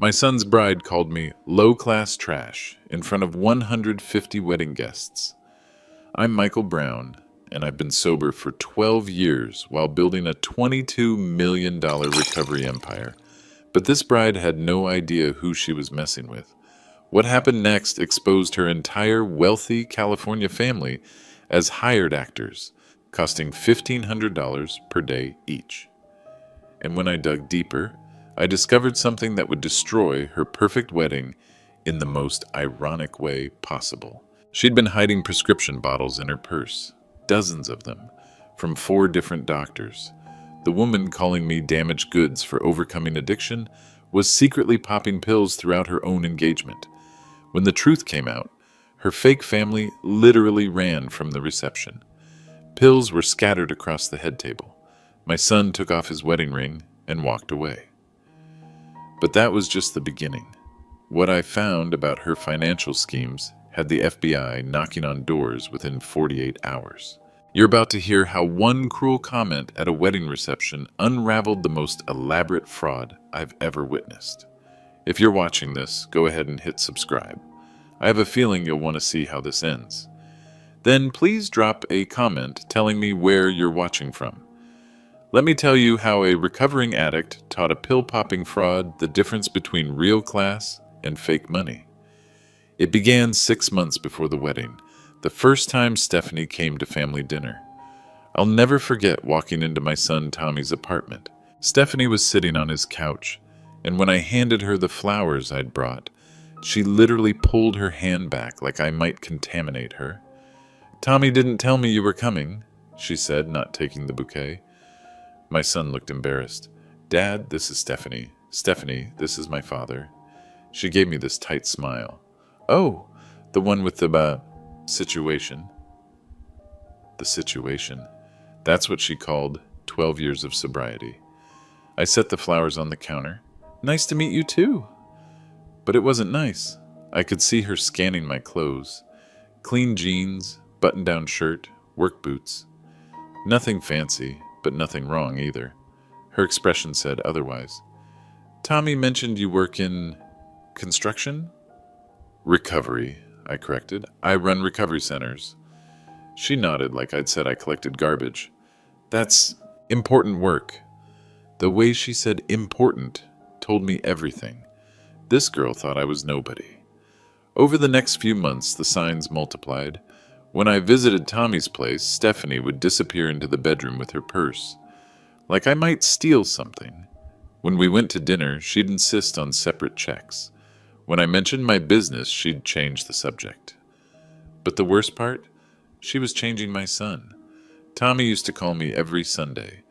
My son's bride called me low-class trash in front of 150 wedding guests. I'm Michael Brown, and I've been sober for 12 years while building a $22 million recovery empire. But this bride had no idea who she was messing with. What happened next exposed her entire wealthy California family as hired actors, costing $1,500 per day each. And when I dug deeper, I discovered something that would destroy her perfect wedding in the most ironic way possible. She'd been hiding prescription bottles in her purse, dozens of them, from 4 different doctors. The woman calling me damaged goods for overcoming addiction was secretly popping pills throughout her own engagement. When the truth came out, her fake family literally ran from the reception. Pills were scattered across the head table. My son took off his wedding ring and walked away. But that was just the beginning. What I found about her financial schemes had the FBI knocking on doors within 48 hours. You're about to hear how one cruel comment at a wedding reception unraveled the most elaborate fraud I've ever witnessed. If you're watching this, go ahead and hit subscribe. I have a feeling you'll want to see how this ends. Then please drop a comment telling me where you're watching from. Let me tell you how a recovering addict taught a pill-popping fraud the difference between real class and fake money. It began 6 months before the wedding, the first time Stephanie came to family dinner. I'll never forget walking into my son Tommy's apartment. Stephanie was sitting on his couch, and when I handed her the flowers I'd brought, she literally pulled her hand back like I might contaminate her. "Tommy didn't tell me you were coming," she said, not taking the bouquet. My son looked embarrassed. "Dad, this is Stephanie. Stephanie, this is my father." She gave me this tight smile. "Oh, the one with the, situation." The situation. That's what she called 12 years of sobriety. I set the flowers on the counter. "Nice to meet you too." But it wasn't nice. I could see her scanning my clothes. Clean jeans, button-down shirt, work boots. Nothing fancy, but nothing wrong either. Her expression said otherwise. "Tommy mentioned you work in construction?" "Recovery," I corrected. "I run recovery centers." She nodded like I'd said I collected garbage. "That's important work." The way she said important told me everything. This girl thought I was nobody. Over the next few months, the signs multiplied. When I visited Tommy's place, Stephanie would disappear into the bedroom with her purse, like I might steal something. When we went to dinner, she'd insist on separate checks. When I mentioned my business, she'd change the subject. But the worst part? She was changing my son. Tommy used to call me every Sunday.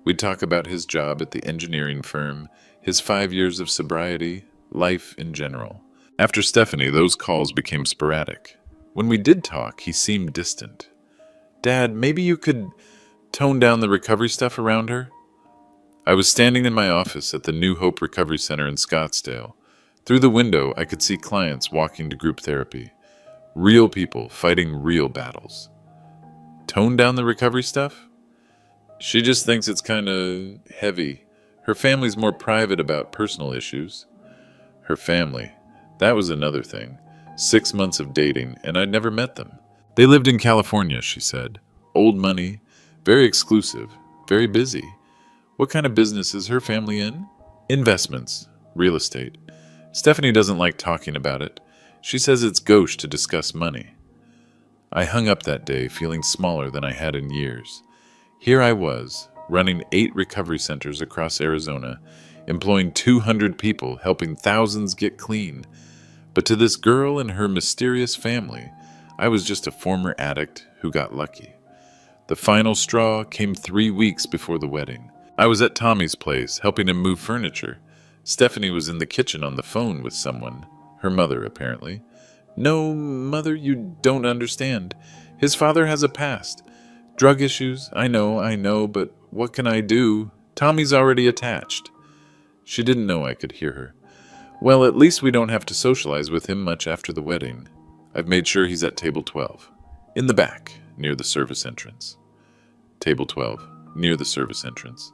We'd talk about his job at the engineering firm, his 5 years of sobriety, life in general. After Stephanie, those calls became sporadic. When we did talk, he seemed distant. "Dad, maybe you could tone down the recovery stuff around her?" I was standing in my office at the New Hope Recovery Center in Scottsdale. Through the window, I could see clients walking to group therapy. Real people fighting real battles. Tone down the recovery stuff? She just thinks it's kind of heavy. Her family's more private about personal issues. Her family. That was another thing. 6 months of dating, and I'd never met them. They lived in California, she said. Old money, very exclusive, very busy. What kind of business is her family in? Investments, real estate. Stephanie doesn't like talking about it. She says it's gauche to discuss money. I hung up that day feeling smaller than I had in years. Here I was, running 8 recovery centers across Arizona, employing 200 people, helping thousands get clean. But to this girl and her mysterious family, I was just a former addict who got lucky. The final straw came 3 weeks before the wedding. I was at Tommy's place, helping him move furniture. Stephanie was in the kitchen on the phone with someone, her mother apparently. "No, Mother, you don't understand. His father has a past. Drug issues, I know, but what can I do? Tommy's already attached." She didn't know I could hear her. "Well, at least we don't have to socialize with him much after the wedding. I've made sure he's at table 12. In the back, near the service entrance." Table 12, near the service entrance.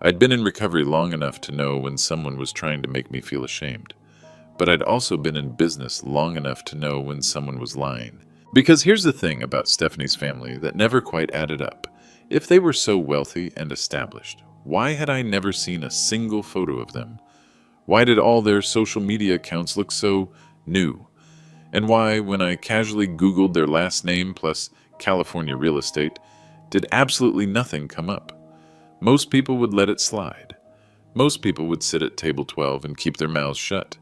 I'd been in recovery long enough to know when someone was trying to make me feel ashamed, but I'd also been in business long enough to know when someone was lying. Because here's the thing about Stephanie's family that never quite added up. If they were so wealthy and established, why had I never seen a single photo of them? Why did all their social media accounts look so new? And why, when I casually Googled their last name plus California real estate, did absolutely nothing come up? Most people would let it slide. Most people would sit at table 12 and keep their mouths shut.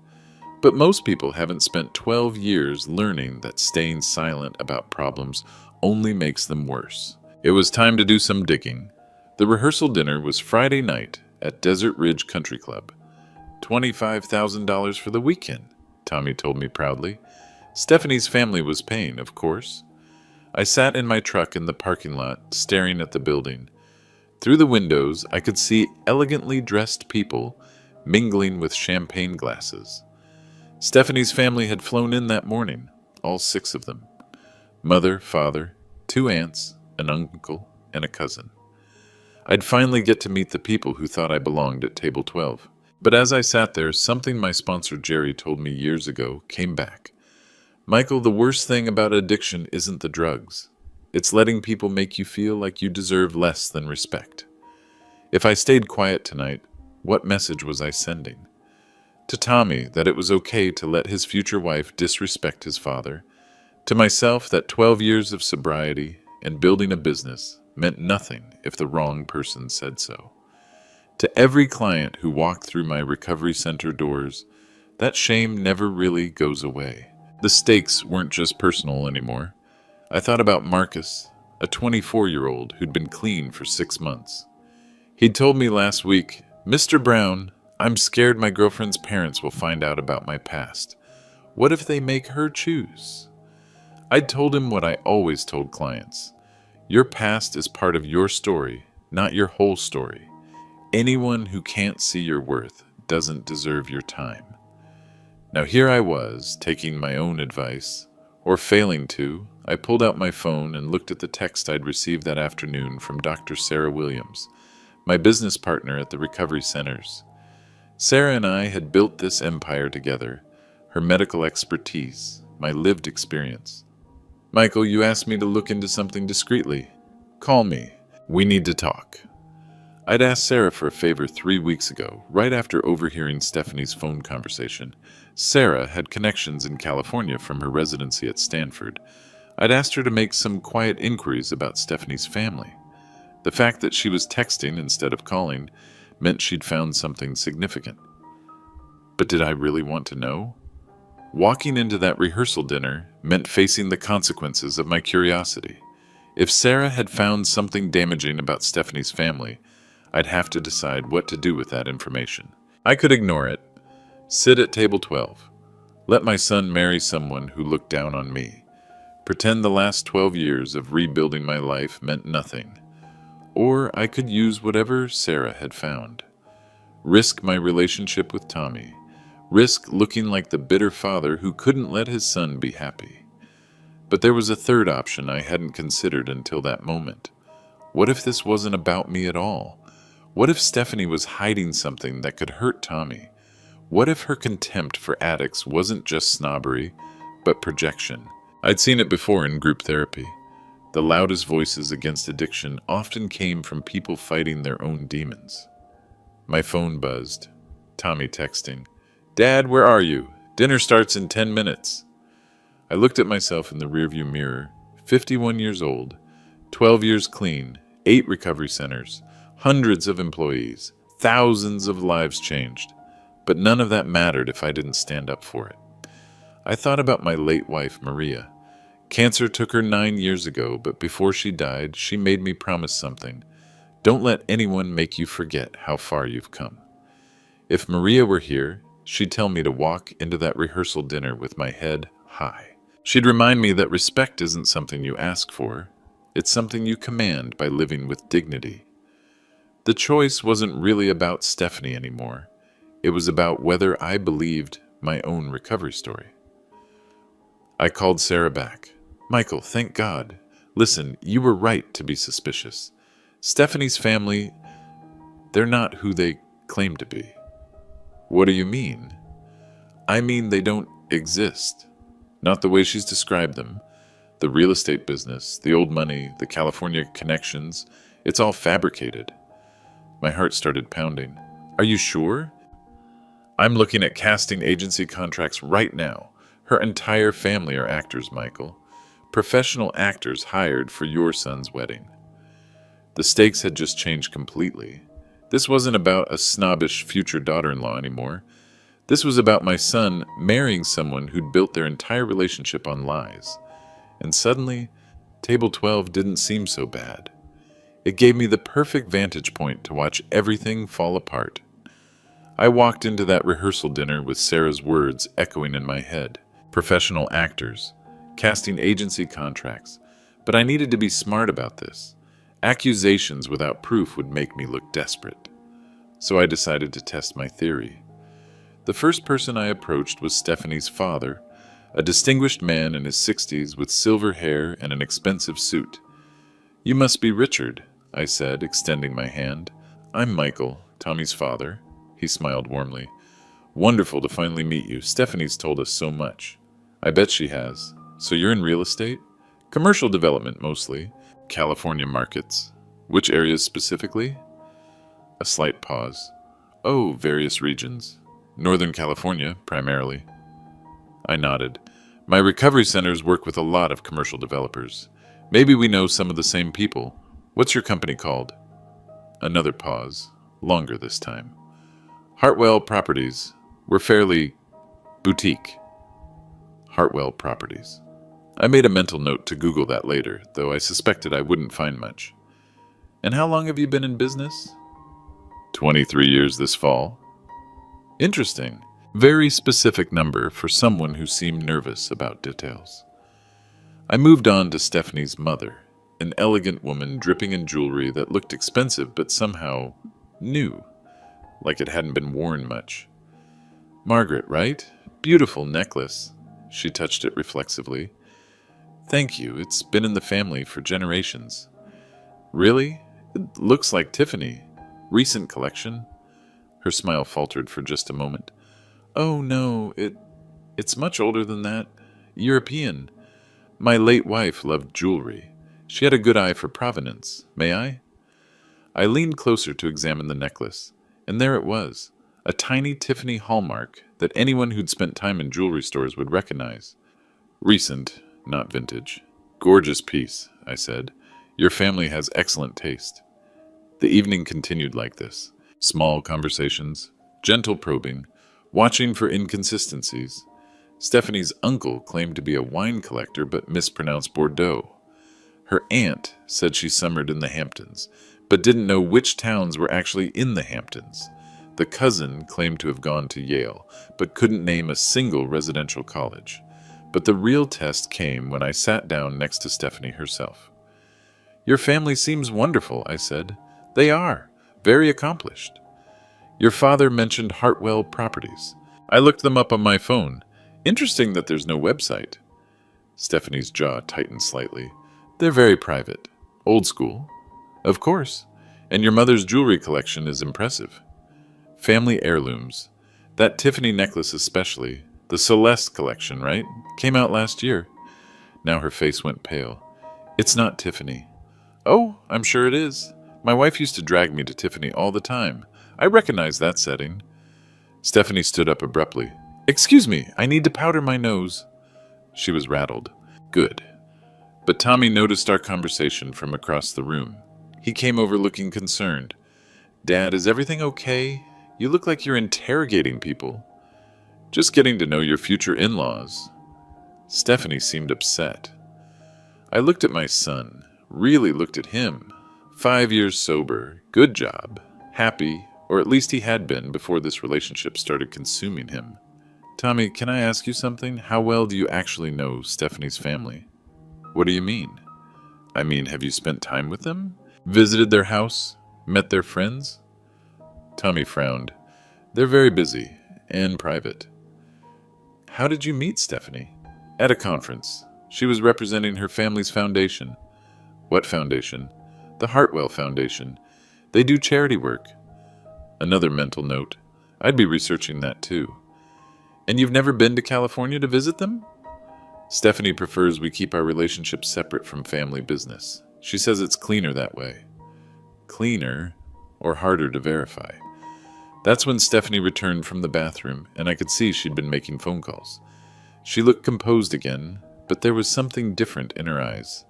But most people haven't spent 12 years learning that staying silent about problems only makes them worse. It was time to do some digging. The rehearsal dinner was Friday night at Desert Ridge Country Club. $25,000 for the weekend, Tommy told me proudly. Stephanie's family was paying, of course. I sat in my truck in the parking lot, staring at the building. Through the windows, I could see elegantly dressed people mingling with champagne glasses. Stephanie's family had flown in that morning, all 6 of them. Mother, father, 2 aunts, an uncle, and a cousin. I'd finally get to meet the people who thought I belonged at table 12. But as I sat there, something my sponsor Jerry told me years ago came back. Michael, the worst thing about addiction isn't the drugs. It's letting people make you feel like you deserve less than respect. If I stayed quiet tonight, what message was I sending? To Tommy, that it was okay to let his future wife disrespect his father. To myself, that 12 years of sobriety and building a business meant nothing if the wrong person said so. To every client who walked through my recovery center doors, that shame never really goes away. The stakes weren't just personal anymore. I thought about Marcus, a 24-year-old who'd been clean for 6 months. He'd told me last week, "Mr. Brown, I'm scared my girlfriend's parents will find out about my past. What if they make her choose?" I'd told him what I always told clients. Your past is part of your story, not your whole story. Anyone who can't see your worth doesn't deserve your time. Now here I was, taking my own advice, or failing to. I pulled out my phone and looked at the text I'd received that afternoon from Dr. Sarah Williams, my business partner at the recovery centers. Sarah and I had built this empire together, her medical expertise, my lived experience. "Michael, you asked me to look into something discreetly. Call me. We need to talk." I'd asked Sarah for a favor 3 weeks ago, right after overhearing Stephanie's phone conversation. Sarah had connections in California from her residency at Stanford. I'd asked her to make some quiet inquiries about Stephanie's family. The fact that she was texting instead of calling meant she'd found something significant. But did I really want to know? Walking into that rehearsal dinner meant facing the consequences of my curiosity. If Sarah had found something damaging about Stephanie's family, I'd have to decide what to do with that information. I could ignore it, sit at table 12, let my son marry someone who looked down on me, pretend the last 12 years of rebuilding my life meant nothing. Or I could use whatever Sarah had found. Risk my relationship with Tommy. Risk looking like the bitter father who couldn't let his son be happy. But there was a third option I hadn't considered until that moment. What if this wasn't about me at all? What if Stephanie was hiding something that could hurt Tommy? What if her contempt for addicts wasn't just snobbery, but projection? I'd seen it before in group therapy. The loudest voices against addiction often came from people fighting their own demons. My phone buzzed. Tommy texting, "Dad, where are you? Dinner starts in 10 minutes. I looked at myself in the rearview mirror, 51 years old, 12 years clean, 8 recovery centers, hundreds of employees, thousands of lives changed. But none of that mattered if I didn't stand up for it. I thought about my late wife, Maria. Cancer took her 9 years ago, but before she died, she made me promise something. Don't let anyone make you forget how far you've come. If Maria were here, she'd tell me to walk into that rehearsal dinner with my head high. She'd remind me that respect isn't something you ask for. It's something you command by living with dignity. The choice wasn't really about Stephanie anymore. It was about whether I believed my own recovery story. I called Sarah back. "Michael, thank God. Listen, you were right to be suspicious. Stephanie's family, They're not who they claim to be. What do you mean? I mean they don't exist. Not the way she's described them. The real estate business, the old money, the California connections, it's all fabricated. My heart started pounding. Are you sure? I'm looking at casting agency contracts right now. Her entire family are actors, Michael. Professional actors hired for your son's wedding. The stakes had just changed completely. This wasn't about a snobbish future daughter-in-law anymore. This was about my son marrying someone who'd built their entire relationship on lies. And suddenly, Table 12 didn't seem so bad. It gave me the perfect vantage point to watch everything fall apart. I walked into that rehearsal dinner with Sarah's words echoing in my head. Professional actors, casting agency contracts. But I needed to be smart about this. Accusations without proof would make me look desperate. So I decided to test my theory. The first person I approached was Stephanie's father, a distinguished man in his 60s with silver hair and an expensive suit. You must be Richard, I said, extending my hand. I'm Michael, Tommy's father. He smiled warmly. Wonderful to finally meet you. Stephanie's told us so much. I bet she has. So you're in real estate? Commercial development mostly. California markets. Which areas specifically? A slight pause. Oh, various regions. Northern California, primarily. I nodded. My recovery centers work with a lot of commercial developers. Maybe we know some of the same people. What's your company called? Another pause. Longer this time. Hartwell Properties. We're fairly boutique. Hartwell Properties. I made a mental note to Google that later, though I suspected I wouldn't find much. And how long have you been in business? 23 years this fall. Interesting. Very specific number for someone who seemed nervous about details. I moved on to Stephanie's mother, an elegant woman dripping in jewelry that looked expensive but somehow new, like it hadn't been worn much. Margaret, right? Beautiful necklace. She touched it reflexively. Thank you. It's been in the family for generations. Really? It looks like Tiffany. Recent collection? Her smile faltered for just a moment. Oh, no, it's much older than that. European. My late wife loved jewelry. She had a good eye for provenance. May I? I leaned closer to examine the necklace, and there it was, a tiny Tiffany hallmark that anyone who'd spent time in jewelry stores would recognize. Recent, not vintage. Gorgeous piece, I said. Your family has excellent taste. The evening continued like this. Small conversations, gentle probing, watching for inconsistencies. Stephanie's uncle claimed to be a wine collector but mispronounced Bordeaux. Her aunt said she summered in the Hamptons, but didn't know which towns were actually in the Hamptons. The cousin claimed to have gone to Yale, but couldn't name a single residential college. But the real test came when I sat down next to Stephanie herself. Your family seems wonderful, I said. They are. Very accomplished. Your father mentioned Hartwell Properties. I looked them up on my phone. Interesting that there's no website. Stephanie's jaw tightened slightly. They're very private. Old school. Of course. And your mother's jewelry collection is impressive. Family heirlooms. That Tiffany necklace especially. The Celeste collection, right? Came out last year. Now her face went pale. It's not Tiffany. Oh, I'm sure it is. My wife used to drag me to Tiffany all the time. I recognize that setting. Stephanie stood up abruptly. Excuse me, I need to powder my nose. She was rattled. Good. But Tommy noticed our conversation from across the room. He came over looking concerned. Dad, is everything okay? You look like you're interrogating people. Just getting to know your future in-laws. Stephanie seemed upset. I looked at my son, really looked at him. 5 years sober, good job, happy, or at least he had been before this relationship started consuming him. Tommy, can I ask you something? How well do you actually know Stephanie's family? What do you mean? I mean, have you spent time with them? Visited their house? Met their friends? Tommy frowned. They're very busy and private. How did you meet Stephanie? At a conference. She was representing her family's foundation. What foundation? The Hartwell Foundation. They do charity work. Another mental note. I'd be researching that too. And you've never been to California to visit them? Stephanie prefers we keep our relationship separate from family business. She says it's cleaner that way. Cleaner, or harder to verify. That's when Stephanie returned from the bathroom, and I could see she'd been making phone calls. She looked composed again, but there was something different in her eyes.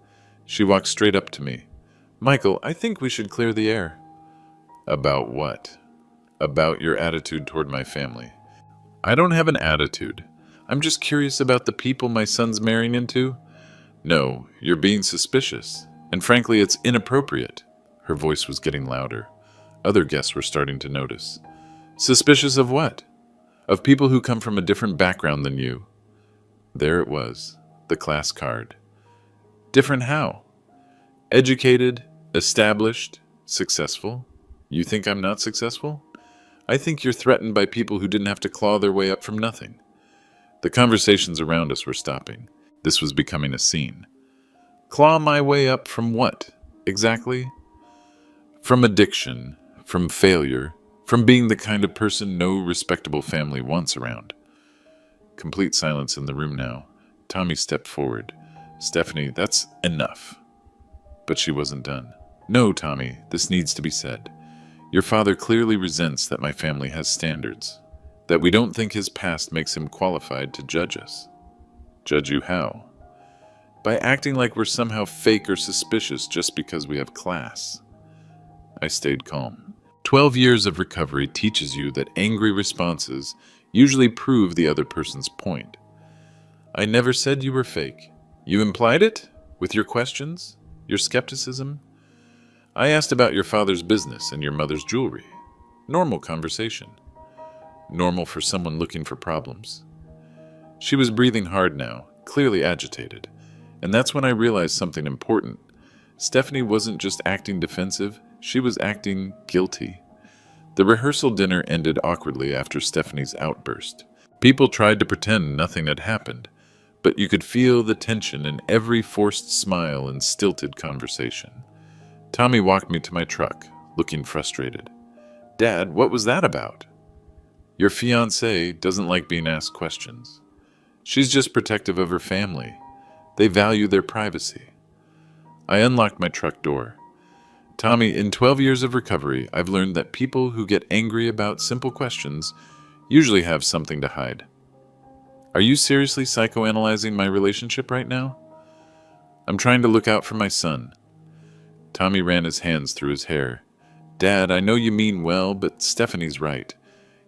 She walked straight up to me. Michael, I think we should clear the air. About what? About your attitude toward my family. I don't have an attitude. I'm just curious about the people my son's marrying into. No, you're being suspicious. And frankly, it's inappropriate. Her voice was getting louder. Other guests were starting to notice. Suspicious of what? Of people who come from a different background than you. There it was, the class card. Different how? Educated, established, successful. You think I'm not successful? I think you're threatened by people who didn't have to claw their way up from nothing. The conversations around us were stopping. This was becoming a scene. Claw my way up from what, exactly? From addiction, from failure, from being the kind of person no respectable family wants around. Complete silence in the room now. Tommy stepped forward. Stephanie, that's enough. But she wasn't done. No, Tommy, this needs to be said. Your father clearly resents that my family has standards, that we don't think his past makes him qualified to judge us. Judge you how? By acting like we're somehow fake or suspicious just because we have class. I stayed calm. 12 years of recovery teaches you that angry responses usually prove the other person's point. I never said you were fake. You implied it? With your questions? Your skepticism? I asked about your father's business and your mother's jewelry. Normal conversation. Normal for someone looking for problems. She was breathing hard now, clearly agitated. And that's when I realized something important. Stephanie wasn't just acting defensive, she was acting guilty. The rehearsal dinner ended awkwardly after Stephanie's outburst. People tried to pretend nothing had happened, but you could feel the tension in every forced smile and stilted conversation. Tommy walked me to my truck, looking frustrated. Dad, what was that about? Your fiancée doesn't like being asked questions. She's just protective of her family. They value their privacy. I unlocked my truck door. Tommy, in 12 years of recovery, I've learned that people who get angry about simple questions usually have something to hide. Are you seriously psychoanalyzing my relationship right now? I'm trying to look out for my son. Tommy ran his hands through his hair. Dad, I know you mean well, but Stephanie's right.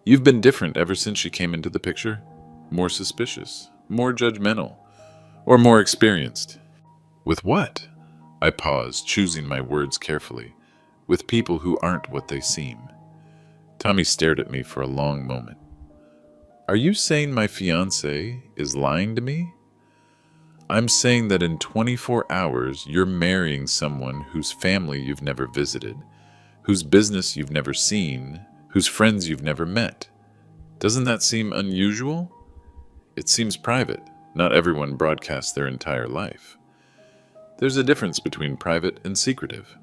You've been different ever since she came into the picture. More suspicious, more judgmental, or more experienced. With what? I paused, choosing my words carefully. With people who aren't what they seem. Tommy stared at me for a long moment. Are you saying my fiancé is lying to me? I'm saying that in 24 hours, you're marrying someone whose family you've never visited, whose business you've never seen, whose friends you've never met. Doesn't that seem unusual? It seems private. Not everyone broadcasts their entire life. There's a difference between private and secretive.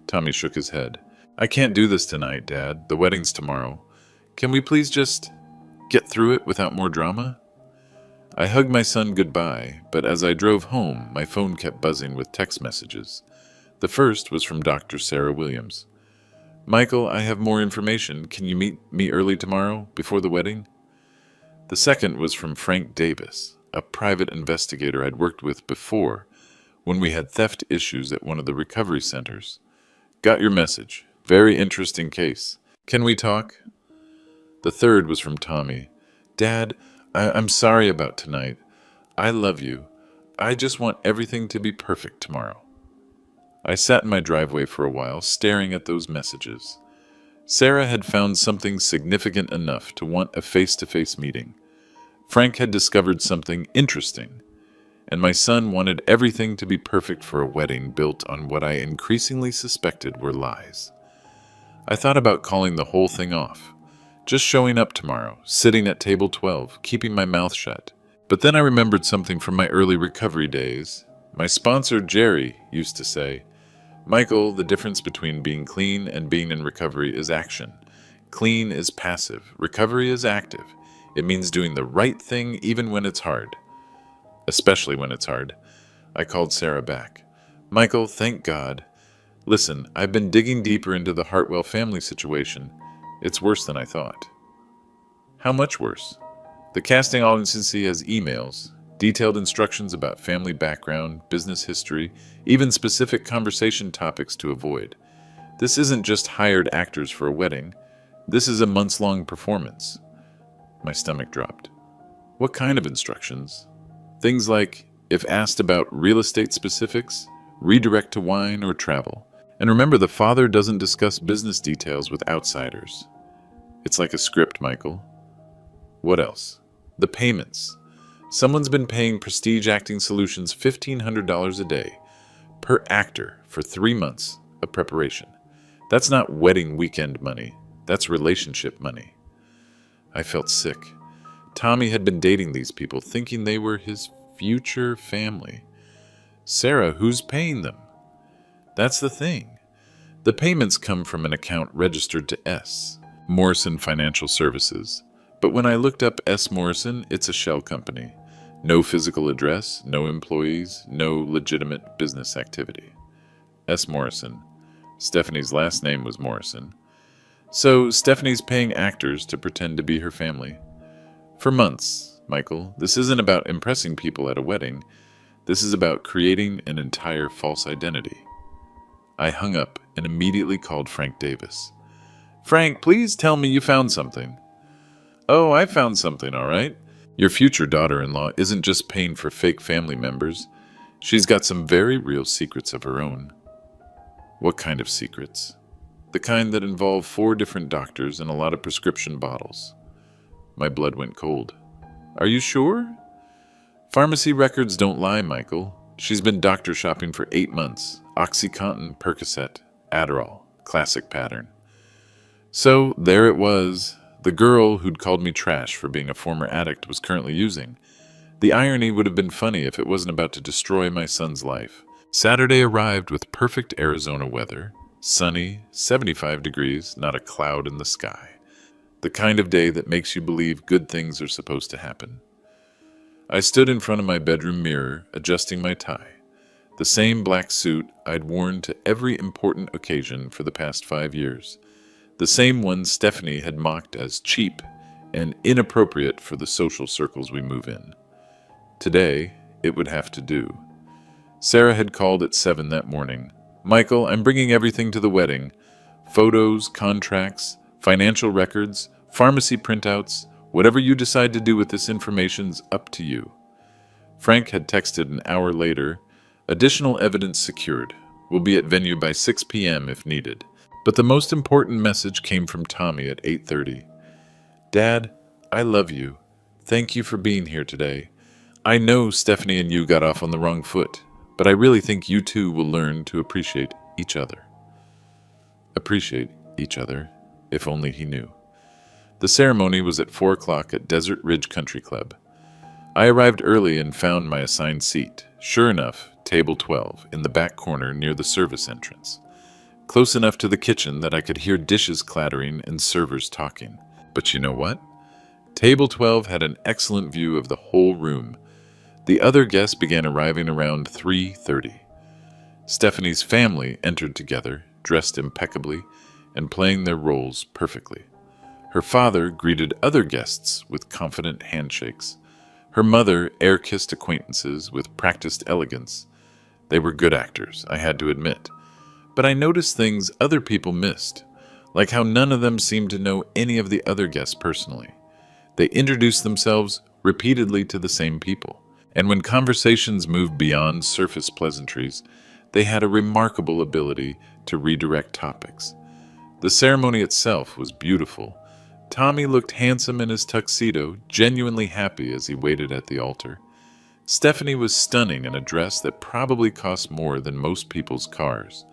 Tommy shook his head. I can't do this tonight, Dad. The wedding's tomorrow. Can we please just get through it without more drama? I hugged my son goodbye, but as I drove home, my phone kept buzzing with text messages. The first was from Dr. Sarah Williams. Michael, I have more information. Can you meet me early tomorrow, before the wedding? The second was from Frank Davis, a private investigator I'd worked with before when we had theft issues at one of the recovery centers. Got your message. Very interesting case. Can we talk? The third was from Tommy. Dad, I'm sorry about tonight. I love you. I just want everything to be perfect tomorrow. I sat in my driveway for a while, staring at those messages. Sarah had found something significant enough to want a face-to-face meeting. Frank had discovered something interesting, and my son wanted everything to be perfect for a wedding built on what I increasingly suspected were lies. I thought about calling the whole thing off, just showing up tomorrow, sitting at table 12, keeping my mouth shut. But then I remembered something from my early recovery days. My sponsor, Jerry, used to say, Michael, the difference between being clean and being in recovery is action. Clean is passive. Recovery is active. It means doing the right thing even when it's hard. Especially when it's hard. I called Sarah back. Michael, thank God. Listen, I've been digging deeper into the Hartwell family situation. It's worse than I thought. How much worse? The casting agency has emails, detailed instructions about family background, business history, even specific conversation topics to avoid. This isn't just hired actors for a wedding. This is a months-long performance. My stomach dropped. What kind of instructions? Things like, if asked about real estate specifics, redirect to wine or travel. And remember, the father doesn't discuss business details with outsiders. It's like a script, Michael. What else? The payments. Someone's been paying Prestige Acting Solutions $1,500 a day per actor for 3 months of preparation. That's not wedding weekend money. That's relationship money. I felt sick. Tommy had been dating these people, thinking they were his future family. Sarah, who's paying them? That's the thing. The payments come from an account registered to S. Morrison Financial Services. But when I looked up S. Morrison, it's a shell company. No physical address, no employees, no legitimate business activity. S. Morrison. Stephanie's last name was Morrison. So Stephanie's paying actors to pretend to be her family. For months, Michael, this isn't about impressing people at a wedding. This is about creating an entire false identity. I hung up and immediately called Frank Davis. Frank, please tell me you found something. Oh, I found something, all right. Your future daughter-in-law isn't just paying for fake family members. She's got some very real secrets of her own. What kind of secrets? The kind that involve 4 different doctors and a lot of prescription bottles. My blood went cold. Are you sure? Pharmacy records don't lie, Michael. She's been doctor shopping for 8 months. OxyContin, Percocet, Adderall. Classic pattern. So there it was. The girl who'd called me trash for being a former addict was currently using. The irony would have been funny if it wasn't about to destroy my son's life. Saturday arrived with perfect Arizona weather. Sunny, 75 degrees, not a cloud in the sky. The kind of day that makes you believe good things are supposed to happen. I stood in front of my bedroom mirror, adjusting my tie. The same black suit I'd worn to every important occasion for the past 5 years. The same one Stephanie had mocked as cheap and inappropriate for the social circles we move in. Today, it would have to do. Sarah had called at 7 that morning. Michael, I'm bringing everything to the wedding. Photos, contracts, financial records, pharmacy printouts, whatever you decide to do with this information's up to you. Frank had texted an hour later, additional evidence secured. We'll be at venue by 6 p.m. if needed. But the most important message came from Tommy at 8:30. Dad, I love you. Thank you for being here today. I know Stephanie and you got off on the wrong foot, but I really think you two will learn to appreciate each other. Appreciate each other, if only he knew. The ceremony was at 4 o'clock at Desert Ridge Country Club. I arrived early and found my assigned seat. Sure enough, table 12, in the back corner near the service entrance. Close enough to the kitchen that I could hear dishes clattering and servers talking. But you know what? Table 12 had an excellent view of the whole room. The other guests began arriving around 3:30. Stephanie's family entered together, dressed impeccably, and playing their roles perfectly. Her father greeted other guests with confident handshakes. Her mother air-kissed acquaintances with practiced elegance. They were good actors, I had to admit. But I noticed things other people missed, like how none of them seemed to know any of the other guests personally. They introduced themselves repeatedly to the same people, and when conversations moved beyond surface pleasantries, they had a remarkable ability to redirect topics. The ceremony itself was beautiful. Tommy looked handsome in his tuxedo, genuinely happy as he waited at the altar. Stephanie was stunning in a dress that probably cost more than most people's cars.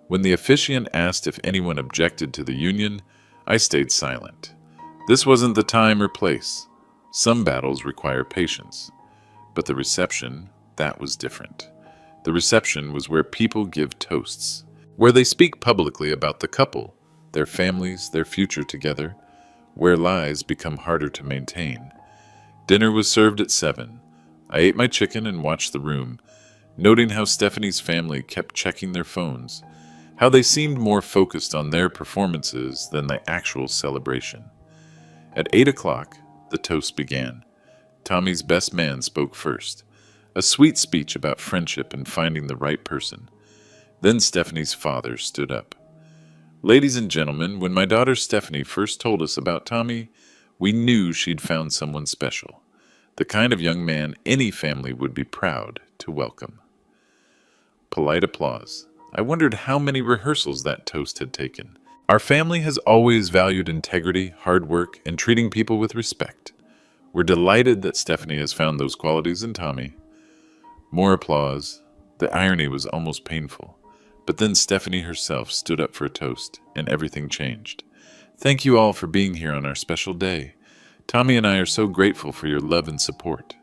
When the officiant asked if anyone objected to the union, I stayed silent. This wasn't the time or place. Some battles require patience. But the reception, that was different. The reception was where people give toasts, where they speak publicly about the couple, their families, their future together, where lies become harder to maintain. Dinner was served at 7. I ate my chicken and watched the room, noting how Stephanie's family kept checking their phones, how they seemed more focused on their performances than the actual celebration. At 8 o'clock, the toast began. Tommy's best man spoke first, a sweet speech about friendship and finding the right person. Then Stephanie's father stood up. Ladies and gentlemen, when my daughter Stephanie first told us about Tommy, we knew she'd found someone special, the kind of young man any family would be proud to welcome. Polite applause. I wondered how many rehearsals that toast had taken. Our family has always valued integrity, hard work, and treating people with respect. We're delighted that Stephanie has found those qualities in Tommy. More applause. The irony was almost painful. But then Stephanie herself stood up for a toast, and everything changed. Thank you all for being here on our special day. Tommy and I are so grateful for your love and support.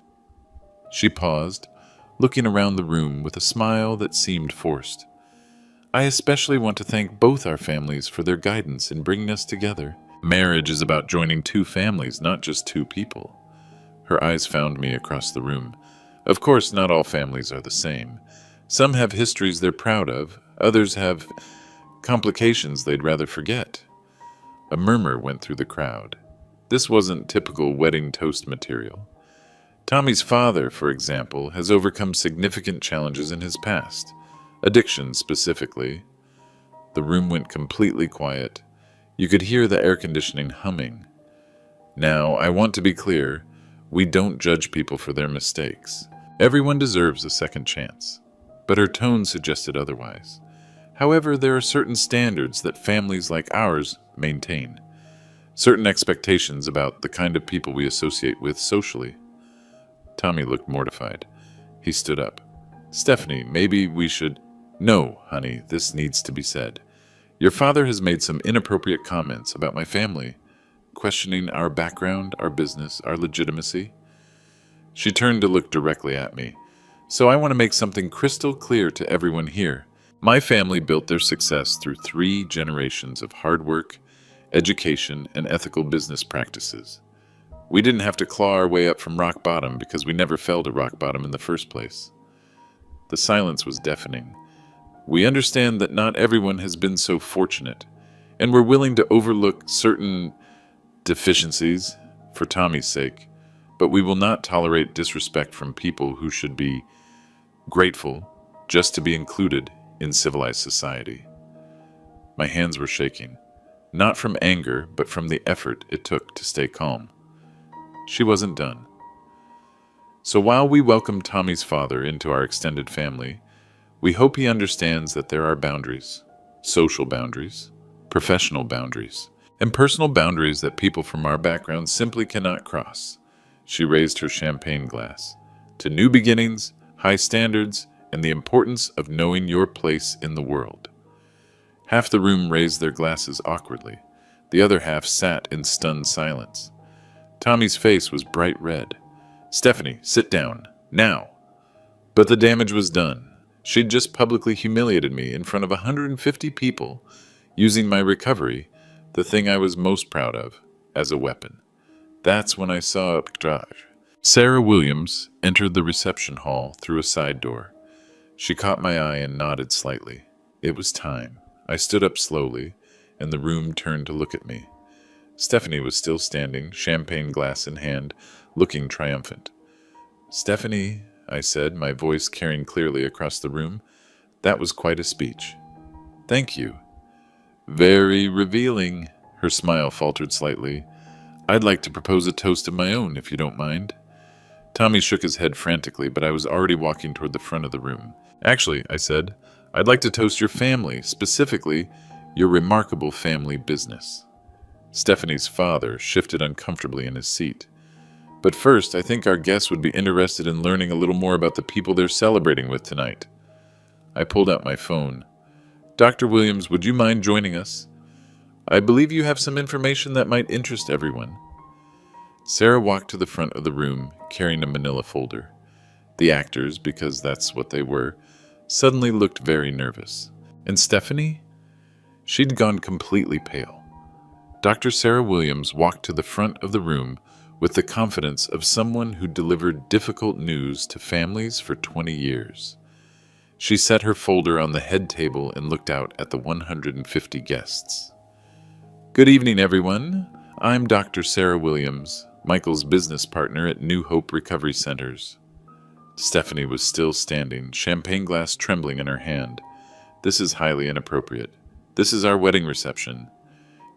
She paused, looking around the room with a smile that seemed forced. I especially want to thank both our families for their guidance in bringing us together. Marriage is about joining two families, not just two people. Her eyes found me across the room. Of course, not all families are the same. Some have histories they're proud of, others have complications they'd rather forget. A murmur went through the crowd. This wasn't typical wedding toast material. Tommy's father, for example, has overcome significant challenges in his past. Addiction, specifically. The room went completely quiet. You could hear the air conditioning humming. Now, I want to be clear, we don't judge people for their mistakes. Everyone deserves a second chance. But her tone suggested otherwise. However, there are certain standards that families like ours maintain. Certain expectations about the kind of people we associate with socially. Tommy looked mortified. He stood up. Stephanie, maybe we should... No, honey, this needs to be said. Your father has made some inappropriate comments about my family, questioning our background, our business, our legitimacy. She turned to look directly at me. So I want to make something crystal clear to everyone here. My family built their success through 3 generations of hard work, education, and ethical business practices. We didn't have to claw our way up from rock bottom because we never fell to rock bottom in the first place. The silence was deafening. We understand that not everyone has been so fortunate, and we're willing to overlook certain deficiencies for Tommy's sake, but we will not tolerate disrespect from people who should be grateful just to be included in civilized society. My hands were shaking, not from anger, but from the effort it took to stay calm. She wasn't done. So while we welcome Tommy's father into our extended family, we hope he understands that there are boundaries, social boundaries, professional boundaries, and personal boundaries that people from our background simply cannot cross. She raised her champagne glass. To new beginnings, high standards, and the importance of knowing your place in the world. Half the room raised their glasses awkwardly. The other half sat in stunned silence. Tommy's face was bright red. Stephanie, sit down. Now. But the damage was done. She'd just publicly humiliated me in front of 150 people, using my recovery, the thing I was most proud of, as a weapon. That's when I saw a pictage. Sarah Williams entered the reception hall through a side door. She caught my eye and nodded slightly. It was time. I stood up slowly, and the room turned to look at me. Stephanie was still standing, champagne glass in hand, looking triumphant. Stephanie, I said, my voice carrying clearly across the room, that was quite a speech. Thank you. Very revealing. Her smile faltered slightly. I'd like to propose a toast of my own, if you don't mind. Tommy shook his head frantically, but I was already walking toward the front of the room. Actually, I said, I'd like to toast your family, specifically your remarkable family business. Stephanie's father shifted uncomfortably in his seat. But first, I think our guests would be interested in learning a little more about the people they're celebrating with tonight. I pulled out my phone. Dr. Williams, would you mind joining us? I believe you have some information that might interest everyone. Sarah walked to the front of the room, carrying a manila folder. The actors, because that's what they were, suddenly looked very nervous. And Stephanie? She'd gone completely pale. Dr. Sarah Williams walked to the front of the room with the confidence of someone who delivered difficult news to families for 20 years. She set her folder on the head table and looked out at the 150 guests. "Good evening, everyone. I'm Dr. Sarah Williams, Michael's business partner at New Hope Recovery Centers." Stephanie was still standing, champagne glass trembling in her hand. "This is highly inappropriate. This is our wedding reception."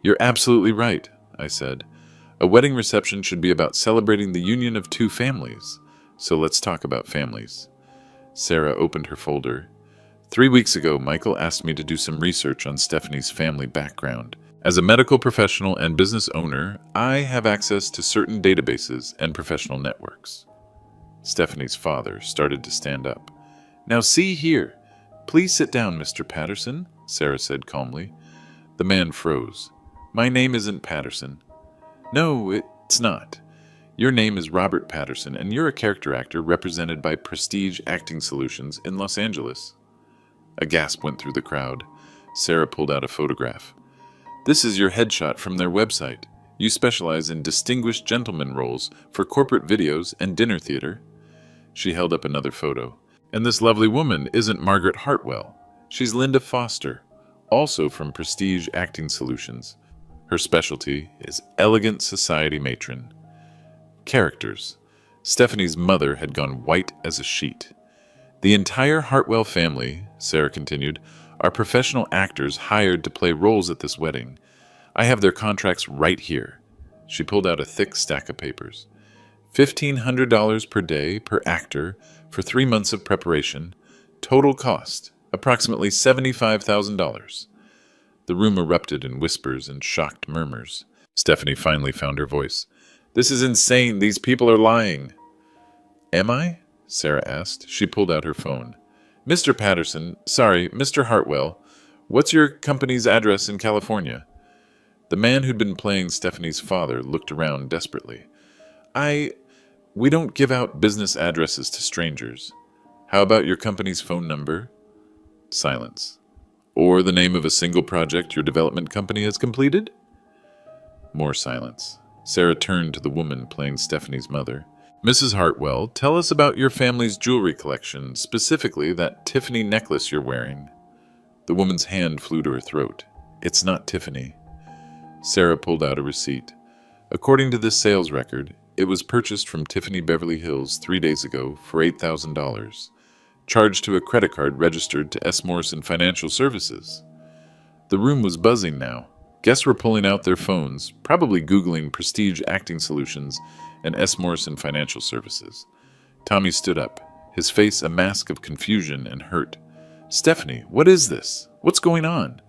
"You're absolutely right," I said. "A wedding reception should be about celebrating the union of two families. So let's talk about families." Sarah opened her folder. 3 weeks ago, Michael asked me to do some research on Stephanie's family background. As a medical professional and business owner, I have access to certain databases and professional networks. Stephanie's father started to stand up. "Now see here. Please sit down, Mr. Patterson," Sarah said calmly. The man froze. "My name isn't Patterson." "No, it's not. Your name is Robert Patterson, and you're a character actor represented by Prestige Acting Solutions in Los Angeles." A gasp went through the crowd. Sarah pulled out a photograph. "This is your headshot from their website. You specialize in distinguished gentleman roles for corporate videos and dinner theater." She held up another photo. "And this lovely woman isn't Margaret Hartwell. She's Linda Foster, also from Prestige Acting Solutions. Her specialty is elegant society matron." Characters. Stephanie's mother had gone white as a sheet. "The entire Hartwell family," Sarah continued, "are professional actors hired to play roles at this wedding. I have their contracts right here." She pulled out a thick stack of papers. $1,500 per day per actor for 3 months of preparation. Total cost, approximately $75,000. The room erupted in whispers and shocked murmurs. Stephanie finally found her voice. "This is insane. These people are lying." "Am I?" Sarah asked. She pulled out her phone. "Mr. Patterson, sorry, Mr. Hartwell, what's your company's address in California?" The man who'd been playing Stephanie's father looked around desperately. We don't give out business addresses to strangers. How about your company's phone number?" Silence. "Or the name of a single project your development company has completed?" More silence. Sarah turned to the woman playing Stephanie's mother. "Mrs. Hartwell, tell us about your family's jewelry collection, specifically that Tiffany necklace you're wearing." The woman's hand flew to her throat. "It's not Tiffany." Sarah pulled out a receipt. According to this sales record, it was purchased from Tiffany Beverly Hills 3 days ago for $8,000, charged to a credit card registered to S. Morrison Financial Services. The room was buzzing now. Guests were pulling out their phones, probably Googling Prestige Acting Solutions and S. Morrison Financial Services. Tommy stood up, his face a mask of confusion and hurt. "Stephanie, what is this? What's going on?"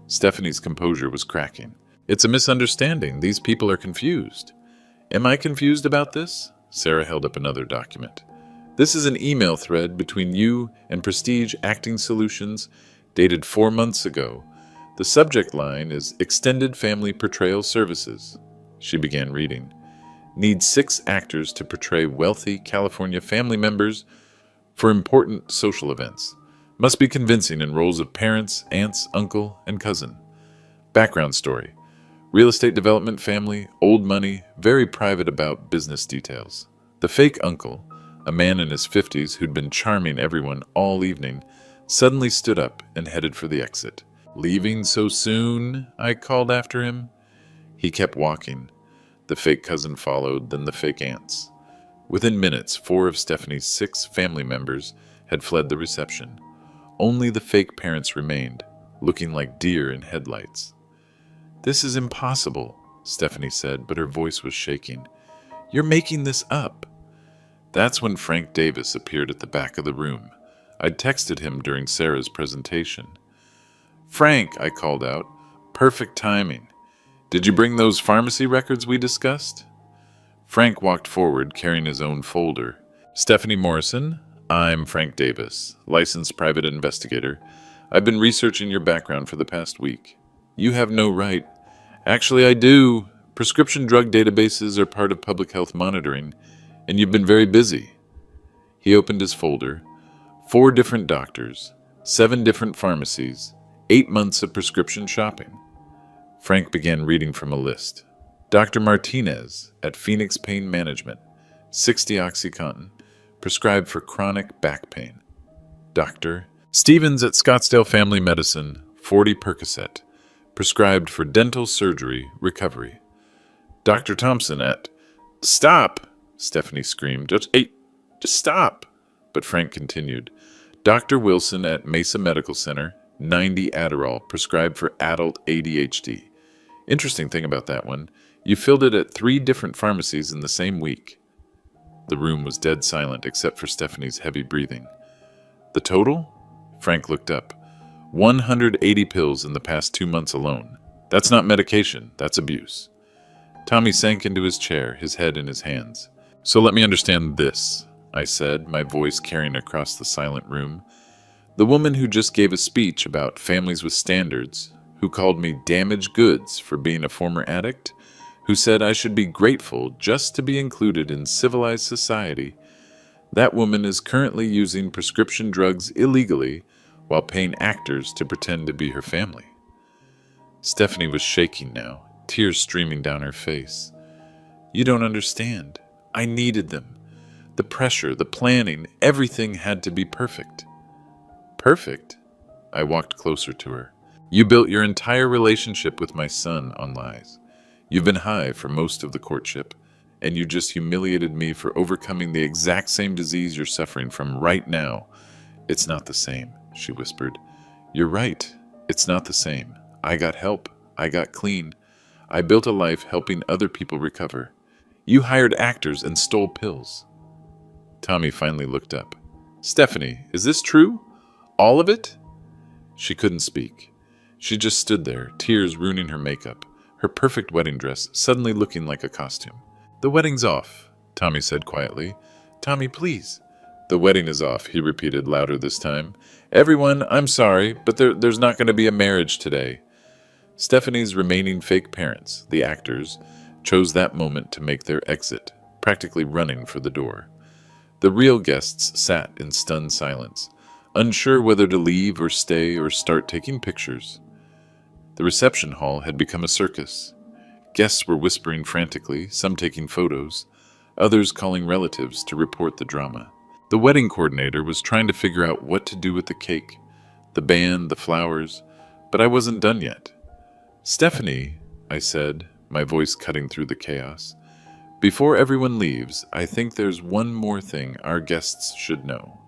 Stephanie's composure was cracking. "It's a misunderstanding. These people are confused." "Am I confused about this?" Sarah held up another document. "This is an email thread between you and Prestige Acting Solutions dated 4 months ago. The subject line is Extended Family Portrayal Services." She began reading. "Need 6 actors to portray wealthy California family members for important social events. Must be convincing in roles of parents, aunts, uncle, and cousin. Background story. Real estate development family, old money, very private about business details. The fake uncle, a man in his 50s who'd been charming everyone all evening, suddenly stood up and headed for the exit. 'Leaving so soon?' I called after him. He kept walking. The fake cousin followed, then the fake aunts. Within minutes, 4 of Stephanie's 6 family members had fled the reception. Only the fake parents remained, looking like deer in headlights. "This is impossible," Stephanie said, but her voice was shaking. "You're making this up." That's when Frank Davis appeared at the back of the room. I'd texted him during Sarah's presentation. "Frank," I called out. "Perfect timing. Did you bring those pharmacy records we discussed?" Frank walked forward, carrying his own folder. "Stephanie Morrison, I'm Frank Davis, licensed private investigator. I've been researching your background for the past week. You have no right." "Actually, I do. Prescription drug databases are part of public health monitoring, and you've been very busy." He opened his folder. 4 different doctors, 7 different pharmacies, 8 months of prescription shopping. Frank began reading from a list. Dr. Martinez at Phoenix Pain Management, 60 OxyContin, prescribed for chronic back pain. Dr. Stevens at Scottsdale Family Medicine, 40 Percocet, prescribed for dental surgery recovery. Dr. Thompson at... Stop! Stephanie screamed. Just stop! But Frank continued. Dr. Wilson at Mesa Medical Center, 90 Adderall, prescribed for adult ADHD. Interesting thing about that one, you filled it at 3 different pharmacies in the same week. The room was dead silent except for Stephanie's heavy breathing. The total? Frank looked up. 180 pills in the past 2 months alone. That's not medication, that's abuse. Tommy sank into his chair, his head in his hands. So let me understand this, I said, my voice carrying across the silent room. The woman who just gave a speech about families with standards, who called me damaged goods for being a former addict, who said I should be grateful just to be included in civilized society, that woman is currently using prescription drugs illegally while paying actors to pretend to be her family. Stephanie was shaking now, tears streaming down her face. You don't understand. I needed them. The pressure, the planning, everything had to be perfect. Perfect? I walked closer to her. You built your entire relationship with my son on lies. You've been high for most of the courtship, and you just humiliated me for overcoming the exact same disease you're suffering from right now. It's not the same, she whispered. You're right. It's not the same. I got help. I got clean. I built a life helping other people recover. You hired actors and stole pills. Tommy finally looked up. Stephanie, is this true? All of it? She couldn't speak. She just stood there, tears ruining her makeup, her perfect wedding dress suddenly looking like a costume. The wedding's off, Tommy said quietly. Tommy, please. The wedding is off, he repeated louder this time. Everyone, I'm sorry, but there's not going to be a marriage today. Stephanie's remaining fake parents, the actors, chose that moment to make their exit, practically running for the door. The real guests sat in stunned silence, unsure whether to leave or stay or start taking pictures. The reception hall had become a circus. Guests were whispering frantically, some taking photos, others calling relatives to report the drama. The wedding coordinator was trying to figure out what to do with the cake, the band, the flowers, but I wasn't done yet. Stephanie, I said, my voice cutting through the chaos, before everyone leaves, I think there's one more thing our guests should know.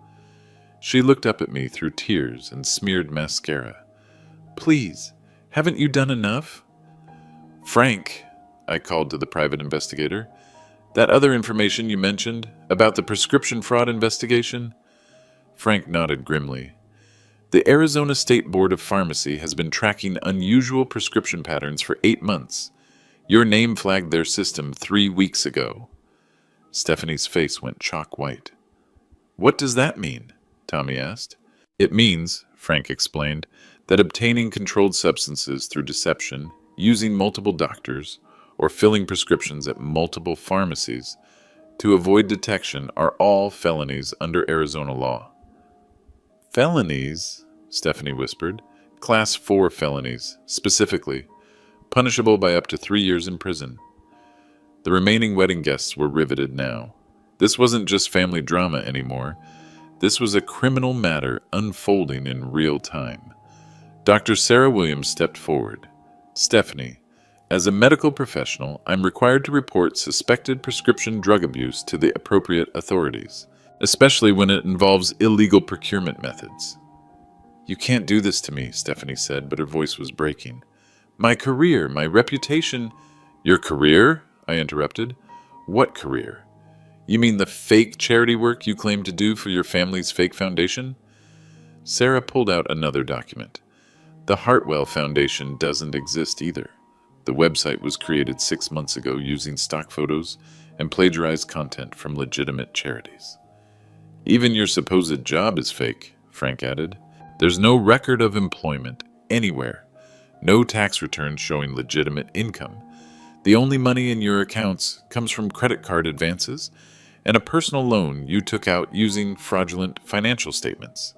She looked up at me through tears and smeared mascara. Please, haven't you done enough? Frank, I called to the private investigator, that other information you mentioned about the prescription fraud investigation? Frank nodded grimly. The Arizona State Board of Pharmacy has been tracking unusual prescription patterns for 8 months. Your name flagged their system 3 weeks ago. Stephanie's face went chalk white. What does that mean? Tommy asked. It means, Frank explained, that obtaining controlled substances through deception, using multiple doctors, or filling prescriptions at multiple pharmacies to avoid detection are all felonies under Arizona law. Felonies? Stephanie whispered. Class 4 felonies, specifically, punishable by up to 3 years in prison. The remaining wedding guests were riveted now. This wasn't just family drama anymore. This was a criminal matter unfolding in real time. Dr. Sarah Williams stepped forward. Stephanie, as a medical professional, I'm required to report suspected prescription drug abuse to the appropriate authorities, especially when it involves illegal procurement methods. You can't do this to me, Stephanie said, but her voice was breaking. My career, my reputation... Your career? I interrupted. What career? You mean the fake charity work you claim to do for your family's fake foundation? Sarah pulled out another document. The Hartwell Foundation doesn't exist either. The website was created 6 months ago using stock photos and plagiarized content from legitimate charities. Even your supposed job is fake, Frank added. There's no record of employment anywhere. No tax returns showing legitimate income. The only money in your accounts comes from credit card advances and a personal loan you took out using fraudulent financial statements.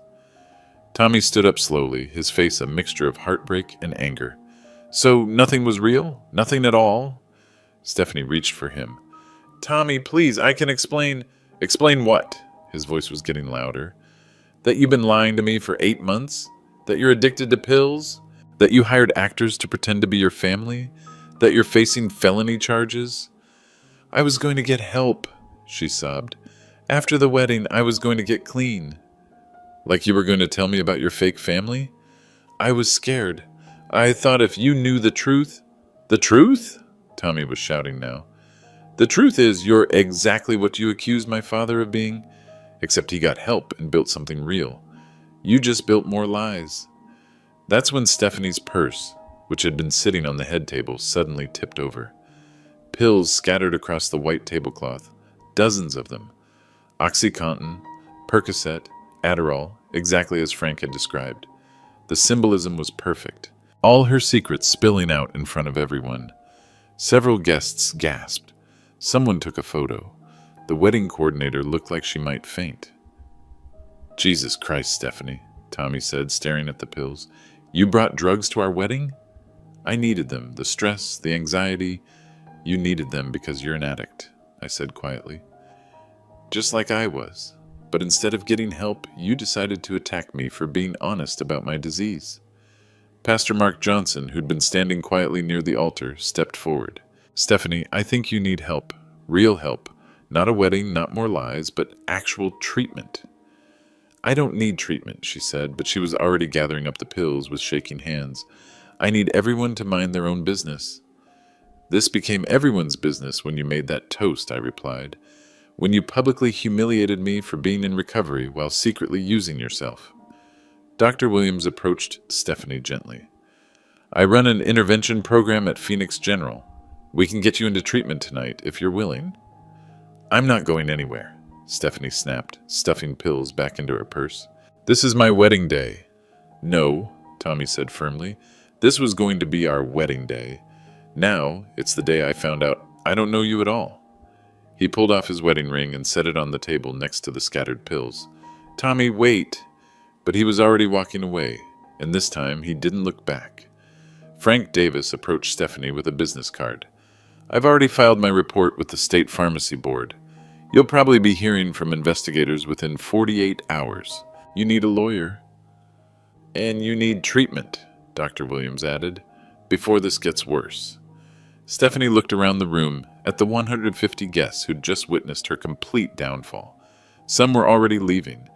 Tommy stood up slowly, his face a mixture of heartbreak and anger. So nothing was real? Nothing at all? Stephanie reached for him. Tommy, please, I can explain. Explain what? His voice was getting louder. That you've been lying to me for 8 months? That you're addicted to pills? That you hired actors to pretend to be your family? That you're facing felony charges? I was going to get help, she sobbed. After the wedding, I was going to get clean. Like you were going to tell me about your fake family? I was scared. I thought if you knew the truth... The truth? Tommy was shouting now. The truth is you're exactly what you accused my father of being, except he got help and built something real. You just built more lies. That's when Stephanie's purse, which had been sitting on the head table, suddenly tipped over. Pills scattered across the white tablecloth, dozens of them. OxyContin, Percocet, Adderall, exactly as Frank had described. The symbolism was perfect. All her secrets spilling out in front of everyone. Several guests gasped. Someone took a photo. The wedding coordinator looked like she might faint. Jesus Christ, Stephanie, Tommy said, staring at the pills. You brought drugs to our wedding? I needed them. The stress, the anxiety. You needed them because you're an addict, I said quietly. Just like I was. But instead of getting help, you decided to attack me for being honest about my disease. Pastor Mark Johnson, who'd been standing quietly near the altar, stepped forward. Stephanie, I think you need help. Real help. Not a wedding, not more lies, but actual treatment. I don't need treatment, she said, but she was already gathering up the pills with shaking hands. I need everyone to mind their own business. This became everyone's business when you made that toast, I replied. When you publicly humiliated me for being in recovery while secretly using yourself. Dr. Williams approached Stephanie gently. I run an intervention program at Phoenix General. We can get you into treatment tonight if you're willing. I'm not going anywhere, Stephanie snapped, stuffing pills back into her purse. This is my wedding day. No, Tommy said firmly. This was going to be our wedding day. Now, it's the day I found out I don't know you at all. He pulled off his wedding ring and set it on the table next to the scattered pills. Tommy, wait! But he was already walking away, and this time he didn't look back. Frank Davis approached Stephanie with a business card. I've already filed my report with the State Pharmacy Board. You'll probably be hearing from investigators within 48 hours. You need a lawyer. And you need treatment, Dr. Williams added, before this gets worse. Stephanie looked around the room at the 150 guests who'd just witnessed her complete downfall. Some were already leaving.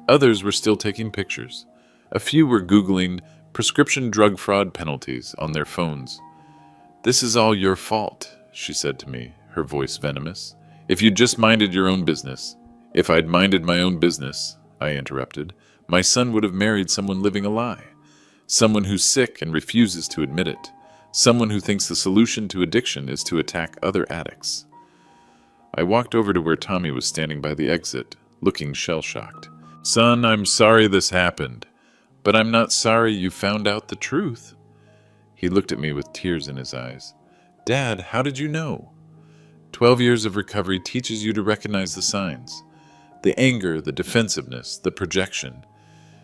Others were still taking pictures. A few were Googling prescription drug fraud penalties on their phones. This is all your fault, she said to me, her voice venomous. If you'd just minded your own business. If I'd minded my own business, I interrupted, my son would have married someone living a lie. Someone who's sick and refuses to admit it. Someone who thinks the solution to addiction is to attack other addicts. I walked over to where Tommy was standing by the exit, looking shell-shocked. Son, I'm sorry this happened, but I'm not sorry you found out the truth. He looked at me with tears in his eyes. Dad, how did you know? 12 years of recovery teaches you to recognize the signs. The anger, the defensiveness, the projection.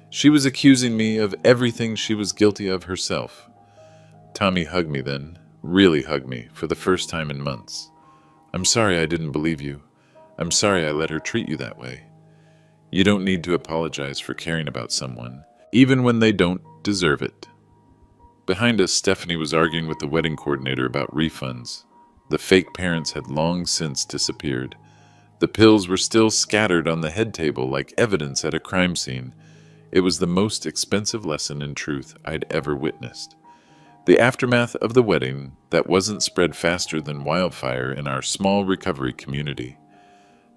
She was accusing me of everything she was guilty of herself. Tommy hugged me then, really hugged me, for the first time in months. I'm sorry I didn't believe you. I'm sorry I let her treat you that way. You don't need to apologize for caring about someone, even when they don't deserve it. Behind us, Stephanie was arguing with the wedding coordinator about refunds. The fake parents had long since disappeared. The pills were still scattered on the head table like evidence at a crime scene. It was the most expensive lesson in truth I'd ever witnessed. The aftermath of the wedding that wasn't spread faster than wildfire in our small recovery community.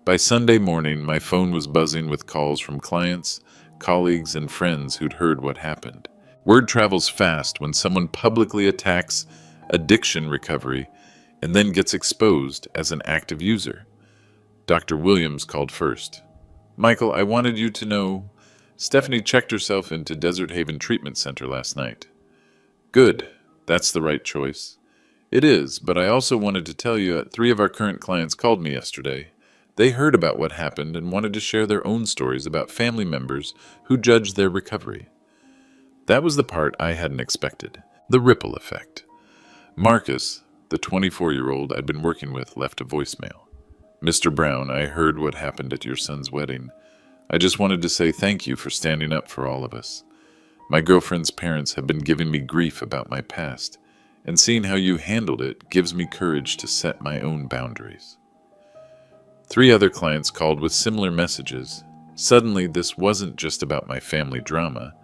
By Sunday morning, my phone was buzzing with calls from clients, colleagues, and friends who'd heard what happened. Word travels fast when someone publicly attacks addiction recovery and then gets exposed as an active user. Dr. Williams called first. Michael, I wanted you to know, Stephanie checked herself into Desert Haven Treatment Center last night. Good. That's the right choice. It is, but I also wanted to tell you that 3 of our current clients called me yesterday. They heard about what happened and wanted to share their own stories about family members who judged their recovery. That was the part I hadn't expected, the ripple effect. Marcus, the 24-year-old I'd been working with, left a voicemail. "Mr. Brown, I heard what happened at your son's wedding. I just wanted to say thank you for standing up for all of us. My girlfriend's parents have been giving me grief about my past, and seeing how you handled it gives me courage to set my own boundaries." 3 other clients called with similar messages. Suddenly, this wasn't just about my family drama.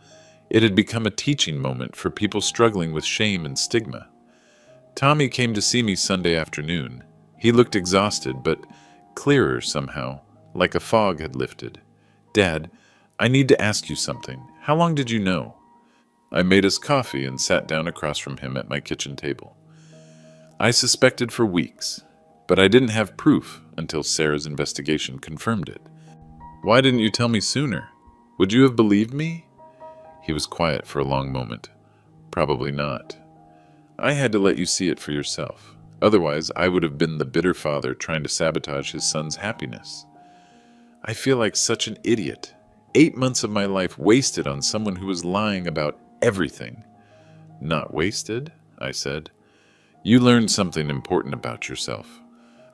It had become a teaching moment for people struggling with shame and stigma. Tommy came to see me Sunday afternoon. He looked exhausted, but clearer somehow, like a fog had lifted. "Dad, I need to ask you something. How long did you know?" I made us coffee and sat down across from him at my kitchen table. I suspected for weeks, but I didn't have proof until Sarah's investigation confirmed it. "Why didn't you tell me sooner? Would you have believed me?" He was quiet for a long moment. "Probably not. I had to let you see it for yourself. Otherwise, I would have been the bitter father trying to sabotage his son's happiness. I feel like such an idiot. 8 months of my life wasted on someone who was lying about everything." "Not wasted," I said. "You learned something important about yourself,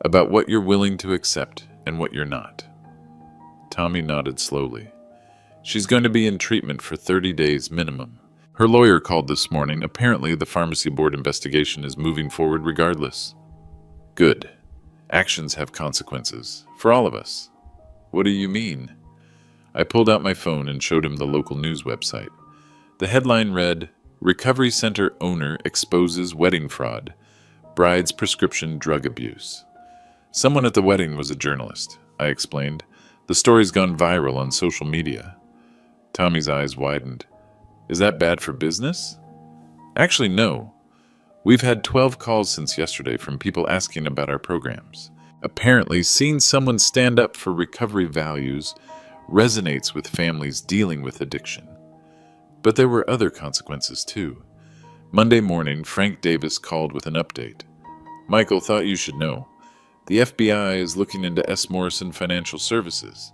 about what you're willing to accept and what you're not." Tommy nodded slowly. "She's going to be in treatment for 30 days minimum. Her lawyer called this morning. Apparently, the pharmacy board investigation is moving forward regardless." "Good. Actions have consequences, for all of us." "What do you mean?" I pulled out my phone and showed him the local news website. The headline read, "Recovery Center Owner Exposes Wedding Fraud, Bride's Prescription Drug Abuse." Someone at the wedding was a journalist, I explained. "The story's gone viral on social media." Tommy's eyes widened. "Is that bad for business?" "Actually, no. We've had 12 calls since yesterday from people asking about our programs. Apparently, seeing someone stand up for recovery values resonates with families dealing with addiction." But there were other consequences, too. Monday morning, Frank Davis called with an update. "Michael, thought you should know. The FBI is looking into S. Morrison Financial Services.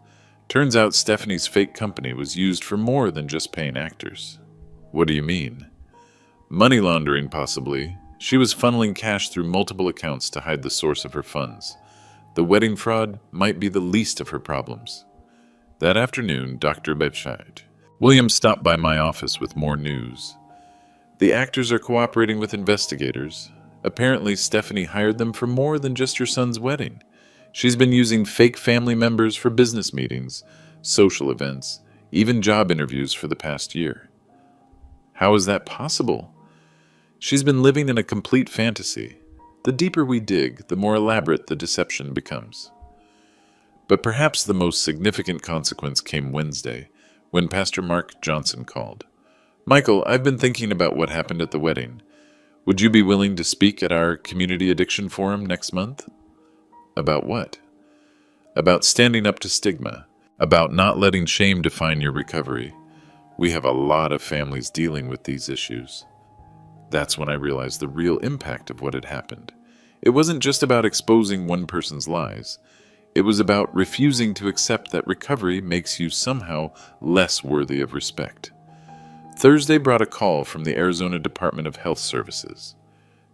Turns out Stephanie's fake company was used for more than just paying actors." "What do you mean?" "Money laundering, possibly. She was funneling cash through multiple accounts to hide the source of her funds. The wedding fraud might be the least of her problems." That afternoon, Dr. Bedford Williams stopped by my office with more news. "The actors are cooperating with investigators. Apparently, Stephanie hired them for more than just your son's wedding. She's been using fake family members for business meetings, social events, even job interviews for the past year." "How is that possible?" "She's been living in a complete fantasy. The deeper we dig, the more elaborate the deception becomes." But perhaps the most significant consequence came Wednesday, when Pastor Mark Johnson called. "Michael, I've been thinking about what happened at the wedding. Would you be willing to speak at our community addiction forum next month?" "About what?" "About standing up to stigma, about not letting shame define your recovery. We have a lot of families dealing with these issues." That's when I realized the real impact of what had happened. It wasn't just about exposing one person's lies. It was about refusing to accept that recovery makes you somehow less worthy of respect. Thursday brought a call from the Arizona Department of Health Services.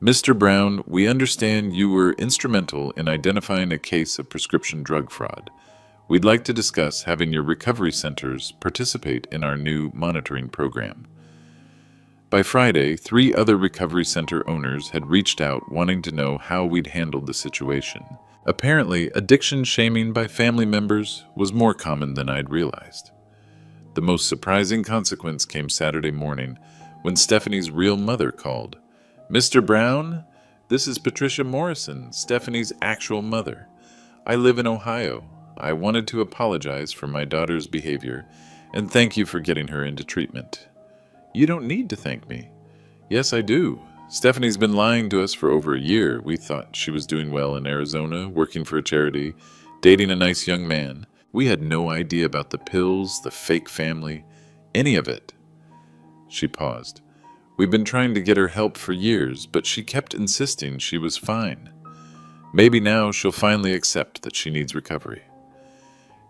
"Mr. Brown, we understand you were instrumental in identifying a case of prescription drug fraud. We'd like to discuss having your recovery centers participate in our new monitoring program." By Friday, 3 other recovery center owners had reached out wanting to know how we'd handled the situation. Apparently, addiction shaming by family members was more common than I'd realized. The most surprising consequence came Saturday morning when Stephanie's real mother called. "Mr. Brown, this is Patricia Morrison, Stephanie's actual mother. I live in Ohio. I wanted to apologize for my daughter's behavior and thank you for getting her into treatment." "You don't need to thank me." "Yes, I do. Stephanie's been lying to us for over a year. We thought she was doing well in Arizona, working for a charity, dating a nice young man. We had no idea about the pills, the fake family, any of it." She paused. "We've been trying to get her help for years, but she kept insisting she was fine." Maybe now she'll finally accept that she needs recovery.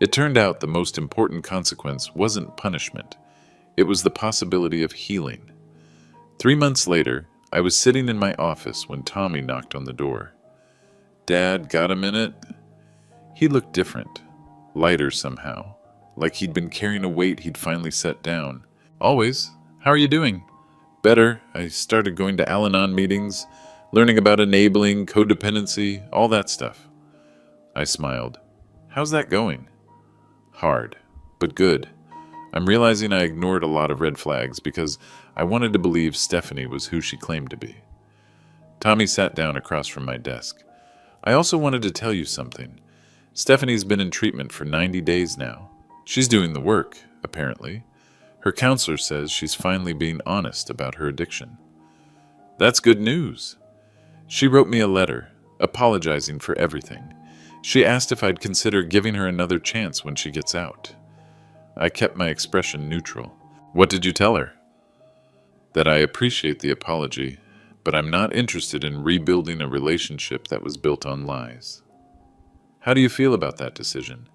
It turned out the most important consequence wasn't punishment, it was the possibility of healing. 3 months later, I was sitting in my office when Tommy knocked on the door. "Dad, got a minute?" He looked different, lighter somehow, like he'd been carrying a weight he'd finally set down. "Always. How are you doing?" "Better. I started going to Al-Anon meetings, learning about enabling, codependency, all that stuff." I smiled. "How's that going?" "Hard, but good. I'm realizing I ignored a lot of red flags because I wanted to believe Stephanie was who she claimed to be." Tommy sat down across from my desk. "I also wanted to tell you something. Stephanie's been in treatment for 90 days now. She's doing the work, apparently. Her counselor says she's finally being honest about her addiction." "That's good news." "She wrote me a letter, apologizing for everything. She asked if I'd consider giving her another chance when she gets out." I kept my expression neutral. "What did you tell her?" "That I appreciate the apology, but I'm not interested in rebuilding a relationship that was built on lies." "How do you feel about that decision?"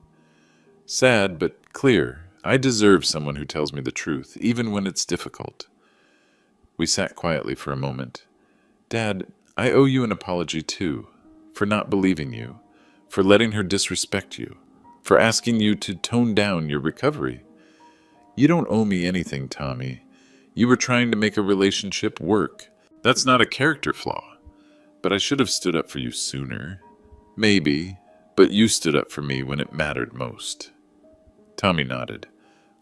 "Sad, but clear. I deserve someone who tells me the truth, even when it's difficult." We sat quietly for a moment. "Dad, I owe you an apology too, for not believing you, for letting her disrespect you, for asking you to tone down your recovery. You don't owe me anything, Tommy. You were trying to make a relationship work. That's not a character flaw. But I should have stood up for you sooner. Maybe, but you stood up for me when it mattered most." Tommy nodded.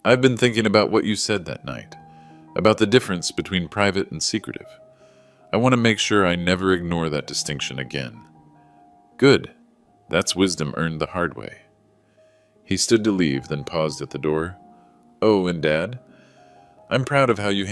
"I've been thinking about what you said that night, about the difference between private and secretive. I want to make sure I never ignore that distinction again." "Good. That's wisdom earned the hard way." He stood to leave, then paused at the door. "Oh, and Dad, I'm proud of how you